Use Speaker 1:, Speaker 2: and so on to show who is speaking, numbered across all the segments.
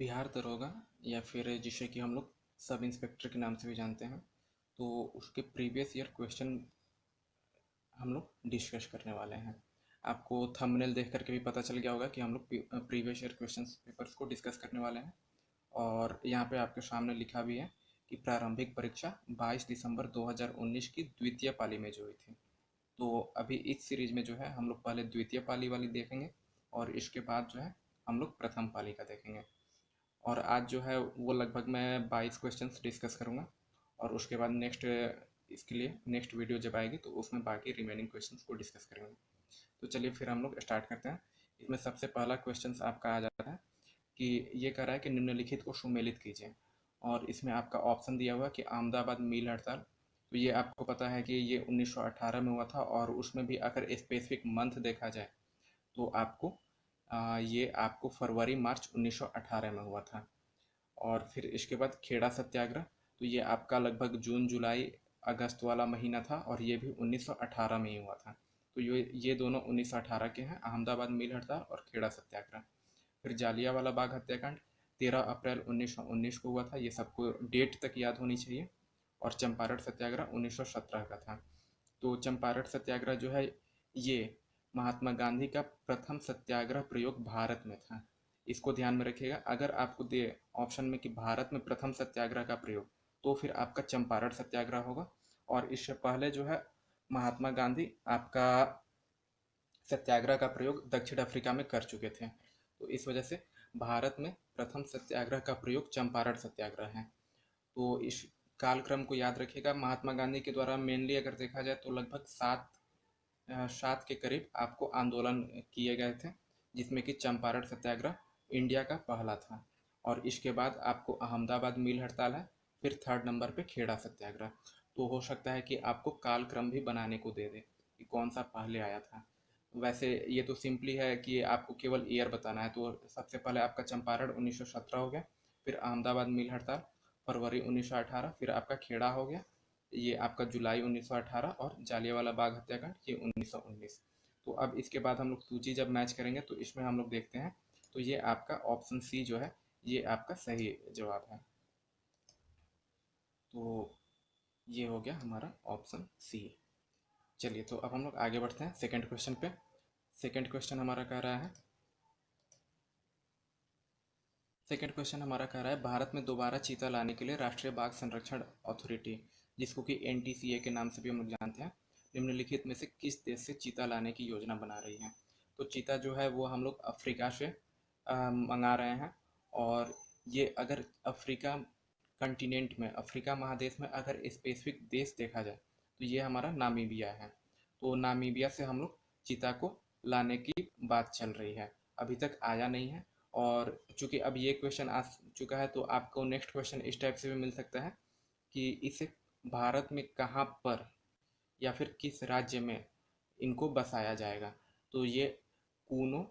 Speaker 1: बिहार दरोगा या फिर जिसे कि हम लोग सब इंस्पेक्टर के नाम से भी जानते हैं, तो उसके प्रीवियस ईयर क्वेश्चन हम लोग डिस्कस करने वाले हैं। आपको थंबनेल देख करके भी पता चल गया होगा कि हम लोग प्रीवियस ईयर क्वेश्चन पेपर्स को डिस्कस करने वाले हैं। और यहाँ पे आपके सामने लिखा भी है कि प्रारंभिक परीक्षा 22 दिसंबर 2019 की द्वितीय पाली में जो हुई थी। तो अभी इस सीरीज में जो है हम लोग पहले द्वितीय पाली वाली देखेंगे और इसके बाद जो है हम लोग प्रथम पाली का देखेंगे। और आज जो है वो लगभग मैं 22 क्वेश्चंस डिस्कस करूँगा और उसके बाद इसके लिए नेक्स्ट वीडियो जब आएगी तो उसमें बाकी रिमेनिंग क्वेश्चंस को डिस्कस करेंगे। तो चलिए फिर हम लोग स्टार्ट करते हैं। इसमें सबसे पहला क्वेश्चन आपका आ जाता है कि ये कह रहा है कि निम्नलिखित को सुमेलित कीजिए, और इसमें आपका ऑप्शन दिया हुआ कि अहमदाबाद मिल हड़ताल। तो ये आपको पता है कि ये 1918 में हुआ था, और उसमें भी अगर स्पेसिफिक मंथ देखा जाए तो ये आपको फरवरी मार्च 1918 में हुआ था। और फिर इसके बाद खेड़ा सत्याग्रह, तो ये आपका लगभग जून जुलाई अगस्त वाला महीना था, और ये भी 1918 में ही हुआ था। तो ये दोनों 1918 के हैं, अहमदाबाद मिल हड़ताल और खेड़ा सत्याग्रह। फिर जालियांवाला बाग हत्याकांड 13 अप्रैल 1919 को हुआ था, ये सबको डेट तक याद होनी चाहिए। और चंपारण सत्याग्रह 1917 का था। तो चंपारण सत्याग्रह जो है ये महात्मा गांधी का प्रथम सत्याग्रह प्रयोग भारत में था। इसको ध्यान में रखिएगा। अगर आपको दे ऑप्शन में कि भारत में प्रथम सत्याग्रह का प्रयोग, तो फिर आपका चंपारण सत्याग्रह होगा। और इससे पहले जो है महात्मा गांधी आपका सत्याग्रह का प्रयोग दक्षिण अफ्रीका में कर चुके थे। तो इस वजह से भारत में प्रथम सत्याग्रह का प्रयोग चंपारण सत्याग्रह है। तो इस कालक्रम को याद रखिएगा। महात्मा गांधी के द्वारा मेनली अगर देखा जाए तो लगभग 7 के करीब आपको आंदोलन किए गए थे, जिसमें कि चंपारण सत्याग्रह इंडिया का पहला था। और इसके बाद आपको अहमदाबाद मिल हड़ताल है, फिर थर्ड नंबर पे खेड़ा सत्याग्रह। तो हो सकता है कि आपको कालक्रम भी बनाने को दे दे कि कौन सा पहले आया था। वैसे ये तो सिंपली है कि आपको केवल ईयर बताना है। तो सबसे पहले आपका चंपारण 1917 हो गया, फिर अहमदाबाद मिल हड़ताल फरवरी 1918, फिर आपका खेड़ा हो गया, ये आपका जुलाई 1918, और जालियांवाला बाग हत्याकांड ये 1919। तो अब इसके बाद हम लोग सूची जब मैच करेंगे तो इसमें हम लोग देखते हैं, तो ये आपका ऑप्शन सी जो है ये आपका सही जवाब है। तो ये हो गया हमारा ऑप्शन सी। चलिए तो अब हम लोग आगे बढ़ते हैं सेकंड क्वेश्चन पे। सेकंड क्वेश्चन हमारा कह रहा है सेकंड क्वेश्चन हमारा कह रहा है भारत में दोबारा चीता लाने के लिए राष्ट्रीय बाघ संरक्षण अथॉरिटी, जिसको कि एनटीसीए के नाम से भी हम लोग जानते हैं, निम्नलिखित में से किस देश से चीता लाने की योजना बना रही है। तो चीता जो है वो हम लोग अफ्रीका से मंगा रहे हैं। और ये अगर अफ्रीका कंटिनेंट में, अफ्रीका महादेश में अगर स्पेसिफिक देश देखा जाए तो ये हमारा नामीबिया है। तो नामीबिया से हम लोग चीता को लाने की बात चल रही है, अभी तक आया नहीं है। और चूंकि अब ये क्वेश्चन आ चुका है तो आपको नेक्स्ट क्वेश्चन इस टाइप से भी मिल सकता है कि इसे भारत में कहाँ पर या फिर किस राज्य में इनको बसाया जाएगा। तो ये कूनो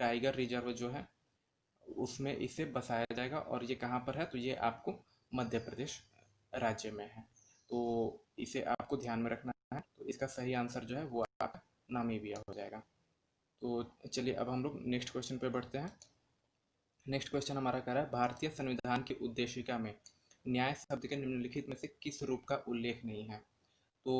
Speaker 1: टाइगर रिजर्व जो है उसमें इसे बसाया जाएगा, और ये कहाँ पर है तो ये आपको मध्य प्रदेश राज्य में है। तो इसे आपको ध्यान में रखना है। तो इसका सही आंसर जो है वो आपका नामीबिया हो जाएगा। तो चलिए अब हम लोग नेक्स्ट क्वेश्चन पे बढ़ते हैं। नेक्स्ट क्वेश्चन हमारा कह रहा है भारतीय संविधान की उद्देशिका में न्याय शब्द के निम्नलिखित में से किस रूप का उल्लेख नहीं है। तो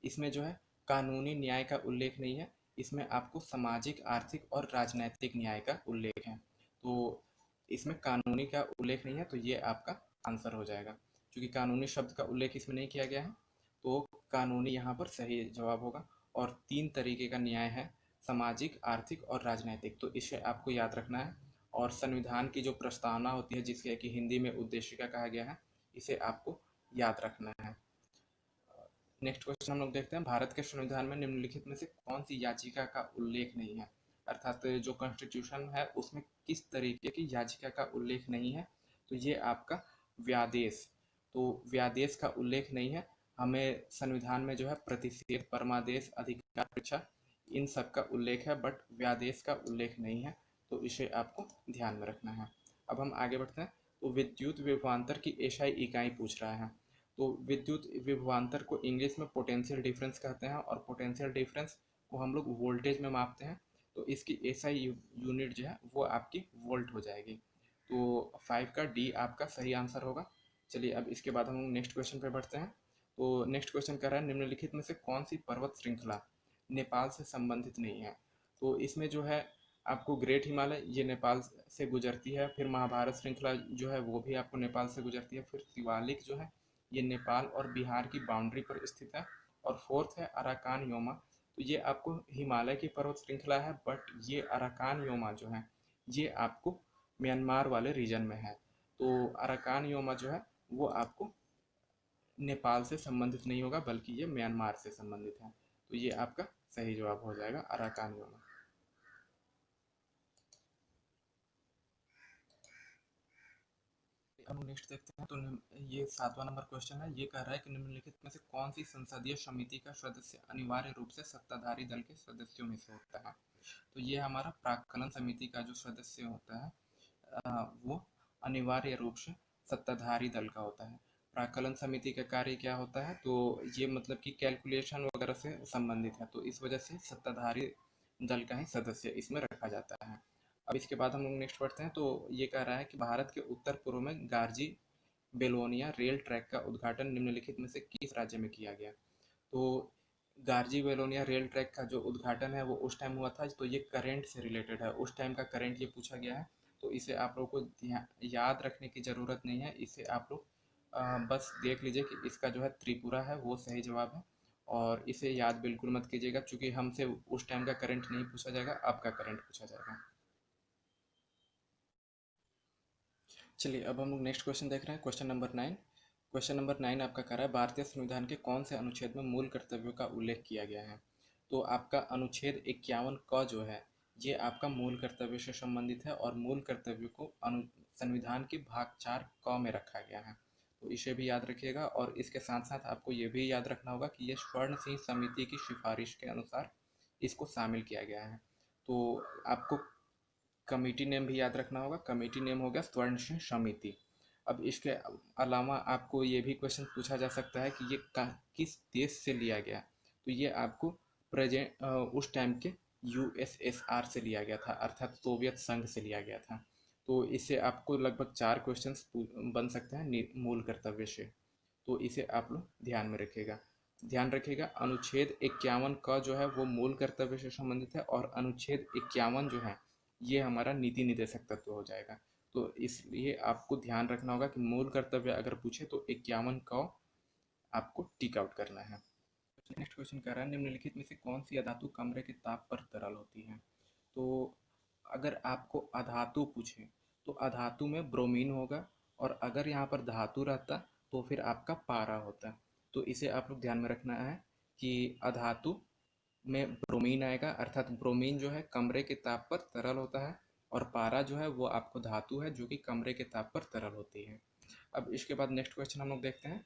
Speaker 1: इसमें जो है कानूनी न्याय का उल्लेख नहीं है, इसमें आपको सामाजिक आर्थिक और राजनैतिक न्याय का उल्लेख है। तो इसमें कानूनी का उल्लेख नहीं है, तो ये आपका आंसर हो जाएगा। क्योंकि कानूनी शब्द का उल्लेख इसमें नहीं किया गया है, तो कानूनी यहाँ पर सही जवाब होगा। और 3 तरीके का न्याय है, सामाजिक आर्थिक और राजनैतिक, तो इसे आपको याद रखना है। और संविधान की जो प्रस्तावना होती है जिसके कि हिंदी में उद्देशिका कहा गया है, इसे आपको याद रखना है। नेक्स्ट क्वेश्चन हम लोग देखते हैं भारत के संविधान में निम्नलिखित में से कौन सी याचिका का उल्लेख नहीं है। अर्थात जो कॉन्स्टिट्यूशन है उसमें किस तरीके की याचिका का उल्लेख नहीं है। तो ये आपका व्यादेश, तो व्यादेश का उल्लेख नहीं है। हमें संविधान में जो है प्रतिषेध, परमादेश, अधिकार परीक्षा, इन सब का उल्लेख है, बट व्यादेश का उल्लेख नहीं है। तो इसे आपको ध्यान में रखना है। अब हम आगे बढ़ते हैं। तो विद्युत विभवांतर की एसआई इकाई पूछ रहा है। तो विद्युत विभवांतर को इंग्लिश में पोटेंशियल डिफरेंस कहते हैं, और पोटेंशियल डिफरेंस को हम लोग वोल्टेज में मापते हैं। तो इसकी एसआई यूनिट जो है वो आपकी वोल्ट हो जाएगी। तो 5 का डी आपका सही आंसर होगा। चलिए अब इसके बाद हम नेक्स्ट क्वेश्चन पे बढ़ते हैं। तो नेक्स्ट क्वेश्चन कह रहा है निम्नलिखित में से कौन सी पर्वत श्रृंखला नेपाल से संबंधित नहीं है। तो इसमें जो है आपको ग्रेट हिमालय ये नेपाल से गुजरती है, फिर महाभारत श्रृंखला जो है वो भी आपको नेपाल से गुजरती है, फिर शिवालिक जो है ये नेपाल और बिहार की बाउंड्री पर स्थित है, और फोर्थ है अराकान योमा। तो ये आपको हिमालय की पर्वत श्रृंखला है, बट ये अराकान योमा जो है ये आपको म्यांमार वाले रीजन में है। तो अराकान योमा जो है वो आपको नेपाल से संबंधित नहीं होगा, बल्कि ये म्यांमार से संबंधित है। तो ये आपका सही जवाब हो जाएगा अराकान योमा। अब नेक्स्ट देखते हैं। तो ये 7वां नंबर क्वेश्चन है। ये कह रहा है कि निम्नलिखित में से कौन सी संसदीय समिति का सदस्य अनिवार्य रूप से सत्ताधारी दल के सदस्यों में से होता है। तो ये हमारा प्राक्कलन समिति का जो सदस्य होता है वो अनिवार्य रूप से सत्ताधारी दल का होता है। प्राक्कलन समिति का कार्य क्या होता है, तो ये मतलब कि कैलकुलेशन वगैरह से संबंधित है, तो इस वजह से सत्ताधारी दल का ही सदस्य इसमें रखा जाता है। अब इसके बाद हम लोग नेक्स्ट पढ़ते हैं। तो ये कह रहा है कि भारत के उत्तर पूर्व में गार्जी बेलोनिया रेल ट्रैक का उद्घाटन निम्नलिखित में से किस राज्य में किया गया। तो गार्जी बेलोनिया रेल ट्रैक का जो उद्घाटन है वो उस टाइम हुआ था, तो ये करंट से रिलेटेड है, उस टाइम का करंट ये पूछा गया है। तो इसे आप लोग को याद रखने की ज़रूरत नहीं है, इसे आप लोग बस देख लीजिए कि इसका जो है त्रिपुरा है वो सही जवाब है, और इसे याद बिल्कुल मत कीजिएगा, क्योंकि हमसे उस टाइम का करंट नहीं पूछा जाएगा, अब का करंट पूछा जाएगा। चलिए अब हम लोग नेक्स्ट क्वेश्चन देख रहे हैं, क्वेश्चन नंबर 9। क्वेश्चन नंबर 9 आपका कह रहा है भारतीय संविधान के कौन से अनुच्छेद में मूल कर्तव्यों का उल्लेख किया गया है। तो आपका अनुच्छेद 51 क जो है ये आपका मूल कर्तव्य से संबंधित है, और मूल कर्तव्य को संविधान के भाग 4 क में रखा गया है। तो इसे भी याद रखिएगा, और इसके साथ साथ आपको ये भी याद रखना होगा कि ये स्वर्ण सिंह समिति की सिफारिश के अनुसार इसको शामिल किया गया है। तो आपको कमेटी नेम भी याद रखना होगा, कमेटी नेम हो गया स्वर्ण सिंह समिति। अब इसके अलावा आपको ये भी क्वेश्चन पूछा जा सकता है कि ये किस देश से लिया गया। तो ये आपको प्रेजेंट उस टाइम के यूएसएसआर से लिया गया था, अर्थात सोवियत संघ से लिया गया था। तो इससे आपको लगभग 4 क्वेश्चंस बन सकते हैं मूल कर्तव्य से, तो इसे आप लोग ध्यान में रखिएगा। ध्यान रखिएगा अनुच्छेद 51 का जो है वो मूल कर्तव्य से संबंधित है, और अनुच्छेद 51 जो है ये हमारा नीति निर्देशक तत्व हो जाएगा। तो इसलिए आपको ध्यान रखना होगा कि मूल कर्तव्य अगर पूछे तो 51 का आपको टिक आउट करना है। नेक्स्ट क्वेश्चन कह रहा है निम्नलिखित में से कौन सी अधातु कमरे के ताप पर तरल होती है। तो अगर आपको अधातु पूछे तो अधातु में ब्रोमीन होगा, और अगर यहाँ पर धातु रहता तो फिर आपका पारा होता। तो इसे आप लोग ध्यान में रखना है कि अधातु में ब्रोमीन आएगा, अर्थात ब्रोमीन जो है कमरे के ताप पर तरल होता है, और पारा जो है वो आपको धातु है जो कि कमरे के ताप पर तरल होती है। अब इसके बाद नेक्स्ट क्वेश्चन हम लोग देखते हैं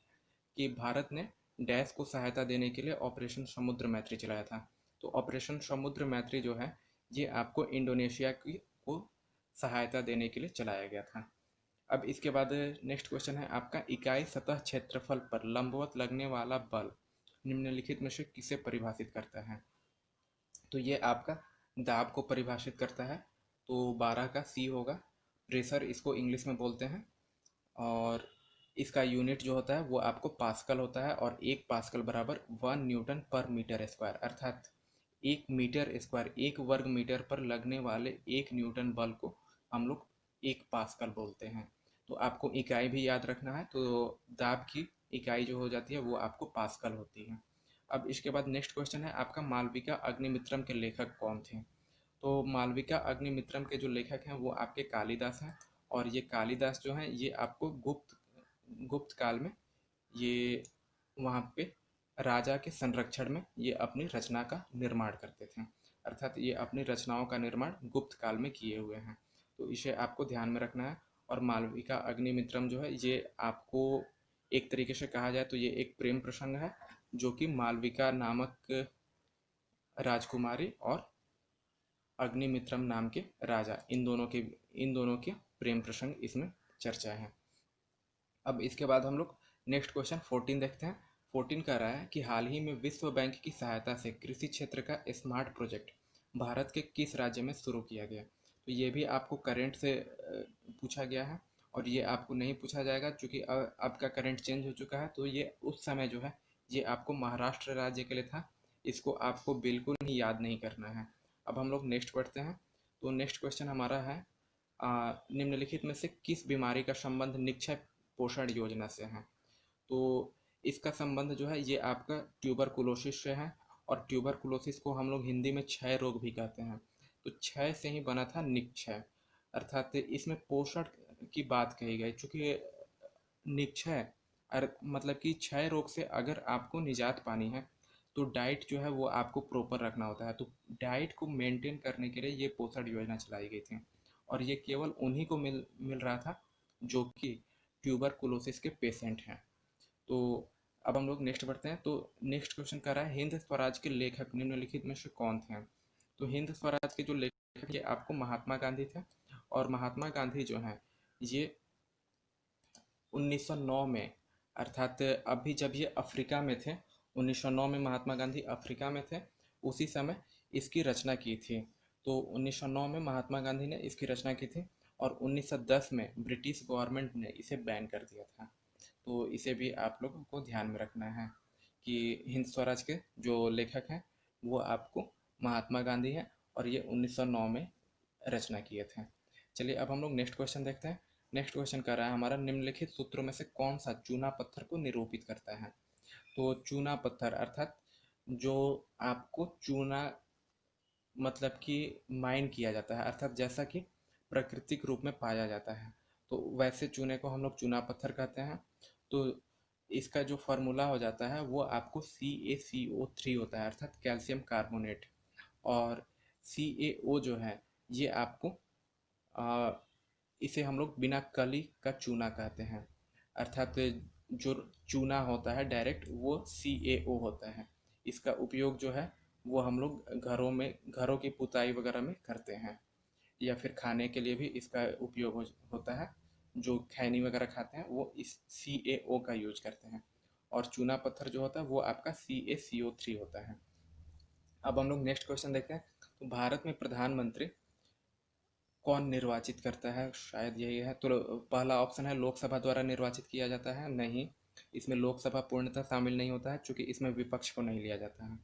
Speaker 1: कि भारत ने डैश को सहायता देने के लिए ऑपरेशन समुद्र मैत्री चलाया था। तो ऑपरेशन समुद्र मैत्री जो है ये आपको इंडोनेशिया की को सहायता देने के लिए चलाया गया था। अब इसके बाद नेक्स्ट क्वेश्चन है आपका इकाई सतह क्षेत्रफल पर लंबवत लगने वाला बल निम्नलिखित में से किसे परिभाषित करता है। तो ये आपका दाब को परिभाषित करता है, तो 12 का सी होगा। प्रेशर इसको इंग्लिश में बोलते हैं, और इसका यूनिट जो होता है वो आपको पास्कल होता है, और 1 पास्कल बराबर 1 न्यूटन पर मीटर स्क्वायर, अर्थात 1 मीटर स्क्वायर 1 वर्ग मीटर पर लगने वाले 1 न्यूटन बल को हम लोग 1 पास्कल बोलते हैं। तो आपको इकाई भी याद रखना है, तो दाब की इकाई जो हो जाती है वो आपको पास्कल होती है। अब इसके बाद नेक्स्ट क्वेश्चन है आपका मालविका अग्निमित्रम के लेखक कौन थे। तो मालविका अग्निमित्रम के जो लेखक हैं वो आपके कालिदास हैं, और ये कालिदास जो हैं ये आपको गुप्त काल में ये वहाँ पे राजा के संरक्षण में ये अपनी रचना का निर्माण करते थे, अर्थात ये अपनी रचनाओं का निर्माण गुप्त काल में किए हुए हैं। तो इसे आपको ध्यान में रखना है। और मालविका अग्निमित्रम जो है ये आपको एक तरीके से कहा जाए तो ये एक प्रेम प्रसंग है, जो कि मालविका नामक राजकुमारी और अग्निमित्रम नाम के राजा इन दोनों के प्रेम प्रसंग इसमें चर्चा है। अब इसके बाद हम लोग नेक्स्ट क्वेश्चन 14 देखते हैं। 14 कह रहा है कि हाल ही में विश्व बैंक की सहायता से कृषि क्षेत्र का स्मार्ट प्रोजेक्ट भारत के किस राज्य में शुरू किया गया। तो ये भी आपको करंट से पूछा गया है, और ये आपको नहीं पूछा जाएगा क्योंकि आपका करंट चेंज हो चुका है। तो ये उस समय जो है ये आपको महाराष्ट्र राज्य के लिए था, इसको आपको बिल्कुल ही याद नहीं करना है। अब हम लोग नेक्स्ट पढ़ते हैं। तो नेक्स्ट क्वेश्चन हमारा है, निम्नलिखित में से किस बीमारी का संबंध निक्षय पोषण योजना से है? तो इसका संबंध जो है ये आपका ट्यूबरकुलोसिस से है, और ट्यूबरकुलोसिस को हम लोग हिंदी में क्षय रोग भी कहते हैं। तो क्षय से ही बना था निक्षय, अर्थात इसमें पोषण की बात कही गई, चूँकि निक्षय मतलब कि क्षय रोग से अगर आपको निजात पानी है तो डाइट जो है वो आपको प्रॉपर रखना होता है। तो डाइट को मेंटेन करने के लिए ये पोषण योजना चलाई गई थी, और ये केवल उन्हीं को मिल मिल रहा था जो कि ट्यूबरकुलोसिस के पेशेंट हैं। तो अब हम लोग नेक्स्ट बढ़ते हैं। तो नेक्स्ट क्वेश्चन कर रहा है, हिंद स्वराज के लेखक निम्नलिखित में से कौन थे? तो हिंद स्वराज के जो लेखक ये आपको महात्मा गांधी थे, और महात्मा गांधी जो हैं ये 1909 में, अर्थात अभी जब ये अफ्रीका में थे, 1909 में महात्मा गांधी अफ्रीका में थे, उसी समय इसकी रचना की थी। तो 1909 में महात्मा गांधी ने इसकी रचना की थी, और 1910 में ब्रिटिश गवर्नमेंट ने इसे बैन कर दिया था। तो इसे भी आप लोगों को ध्यान में रखना है कि हिंद स्वराज के जो लेखक हैं वो आपको महात्मा गांधी हैं, और ये 1909 में रचना किए थे। चलिए अब हम लोग नेक्स्ट क्वेश्चन देखते हैं। नेक्स्ट क्वेश्चन कर रहा है हमारा, निम्नलिखित सूत्रों में से कौन सा चूना पत्थर को निरूपित करता है? तो चूना पत्थर अर्थात जो आपको चूना मतलब कि माइन किया जाता है, अर्थात जैसा कि प्राकृतिक रूप में पाया जाता है, तो वैसे चूने को हम लोग चूना पत्थर कहते हैं। तो इसका जो फार्मूला हो जाता है वो आपको CaCO3 होता है, अर्थात कैल्शियम कार्बोनेट। और CaO जो है ये आपको आ, इसे हम लोग बिना कली का चूना कहते हैं, अर्थात जो चूना होता है डायरेक्ट वो CaO होता है। इसका उपयोग जो है वो हम लोग घरों की पुताई वगैरह में करते हैं, या फिर खाने के लिए भी इसका उपयोग होता है। जो खैनी वगैरह खाते हैं वो इस CaO का यूज करते हैं, और चूना पत्थर जो होता है वो आपका CaCO3 होता है। अब हम लोग नेक्स्ट क्वेश्चन देखते हैं। तो भारत में प्रधानमंत्री कौन निर्वाचित करता है? शायद यही है। तो पहला ऑप्शन है लोकसभा द्वारा निर्वाचित किया जाता है, नहीं, इसमें लोकसभा पूर्णतः शामिल नहीं होता है क्योंकि इसमें विपक्ष को नहीं लिया जाता है।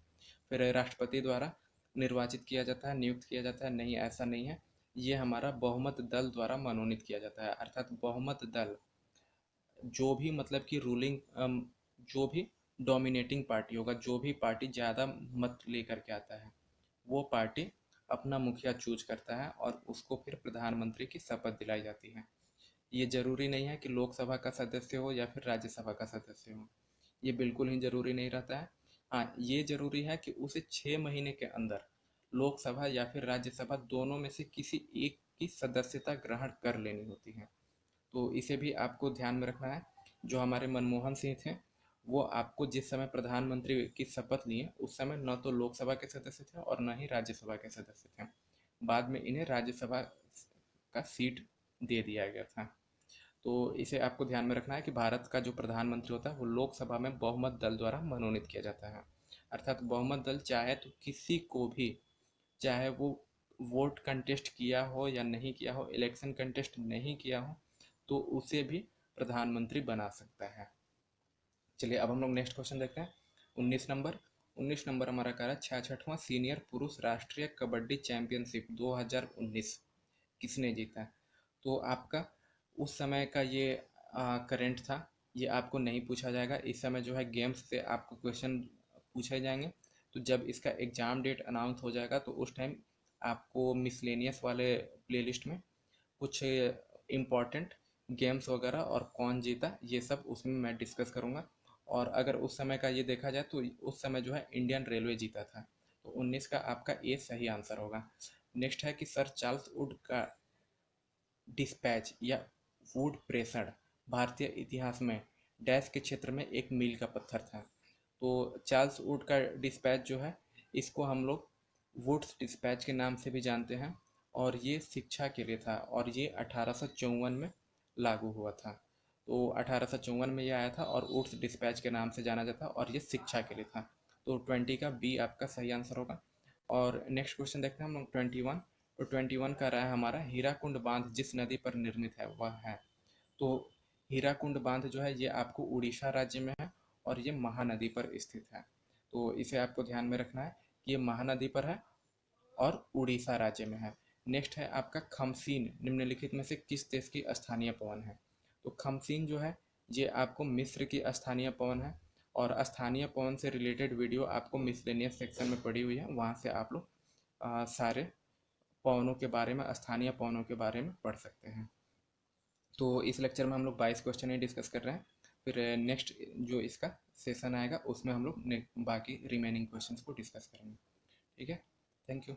Speaker 1: फिर राष्ट्रपति द्वारा निर्वाचित किया जाता है, नियुक्त किया जाता है, नहीं, ऐसा नहीं है। ये हमारा बहुमत दल द्वारा मनोनीत किया जाता है, अर्थात बहुमत दल जो भी मतलब कि जो भी डोमिनेटिंग पार्टी होगा, जो भी पार्टी ज़्यादा मत लेकर के आता है वो पार्टी अपना मुखिया चूज करता है, और उसको फिर प्रधानमंत्री की शपथ दिलाई जाती है। ये जरूरी नहीं है कि लोकसभा का सदस्य हो या फिर राज्यसभा का सदस्य हो, ये बिल्कुल ही जरूरी नहीं रहता है। हाँ, ये जरूरी है कि उसे 6 महीने के अंदर लोकसभा या फिर राज्यसभा दोनों में से किसी एक की सदस्यता ग्रहण कर लेनी होती है। तो इसे भी आपको ध्यान में रखना है। जो हमारे मनमोहन सिंह थे वो आपको जिस समय प्रधानमंत्री की शपथ लिए उस समय न तो लोकसभा के सदस्य थे और न ही राज्यसभा के सदस्य थे, बाद में इन्हें राज्यसभा का सीट दे दिया गया था। तो इसे आपको ध्यान में रखना है कि भारत का जो प्रधानमंत्री होता है वो लोकसभा में बहुमत दल द्वारा मनोनीत किया जाता है, अर्थात बहुमत दल चाहे तो किसी को भी, चाहे वो वोट कंटेस्ट किया हो या नहीं किया हो, इलेक्शन कंटेस्ट नहीं किया हो, तो उसे भी प्रधानमंत्री बना सकता है। चलिए अब हम लोग नेक्स्ट क्वेश्चन देखते हैं। 19 नंबर 19 नंबर हमारा कह रहा है 66वां सीनियर पुरुष राष्ट्रीय कबड्डी चैंपियनशिप 2019 किसने जीता? तो आपका उस समय का ये करंट था, ये आपको नहीं पूछा जाएगा। इस समय जो है गेम्स से आपको क्वेश्चन पूछे जाएंगे, तो जब इसका एग्ज़ाम डेट अनाउंस हो जाएगा तो उस टाइम आपको मिसलेनियस वाले प्लेलिस्ट में कुछ इम्पॉर्टेंट गेम्स वगैरह और कौन जीता ये सब उसमें मैं डिस्कस करूँगा। और अगर उस समय का ये देखा जाए तो उस समय जो है इंडियन रेलवे जीता था। तो 19 का आपका ए सही आंसर होगा। नेक्स्ट है कि सर चार्ल्स वुड का डिस्पैच या वुड प्रेषण भारतीय इतिहास में डैश के क्षेत्र में एक मील का पत्थर था। तो चार्ल्स वुड का डिस्पैच जो है इसको हम लोग वुड्स डिस्पैच के नाम से भी जानते हैं, और ये शिक्षा के लिए था, और ये 1854 में लागू हुआ था। तो 1854 में ये आया था और वुड्स डिस्पैच के नाम से जाना जाता, और ये शिक्षा के लिए था। तो 20 का बी आपका सही आंसर होगा। और नेक्स्ट क्वेश्चन देखते हैं हम लोग 21। और 21 का रहा है हमारा हीराकुंड बांध जिस नदी पर निर्मित है वह है। तो हीराकुंड बांध जो है ये आपको उड़ीसा राज्य में है और ये महानदी पर स्थित है। तो इसे आपको ध्यान में रखना है कि ये महानदी पर है और उड़ीसा राज्य में है। नेक्स्ट है आपका खमसीन निम्नलिखित में से किस देश की स्थानीय पवन है। तो खमसीन जो है ये आपको मिस्र की स्थानीय पवन है और स्थानीय पवन से रिलेटेड वीडियो आपको मिसलेनियस सेक्शन में पड़ी हुई है, वहाँ से आप लोग सारे पवनों के बारे में, स्थानीय पवनों के बारे में पढ़ सकते हैं। तो इस लेक्चर में हम लोग 22 क्वेश्चन ही डिस्कस कर रहे हैं। फिर नेक्स्ट जो इसका सेशन आएगा उसमें हम लोग बाकी रिमेनिंग क्वेश्चंस को डिस्कस करेंगे। ठीक है, थैंक यू।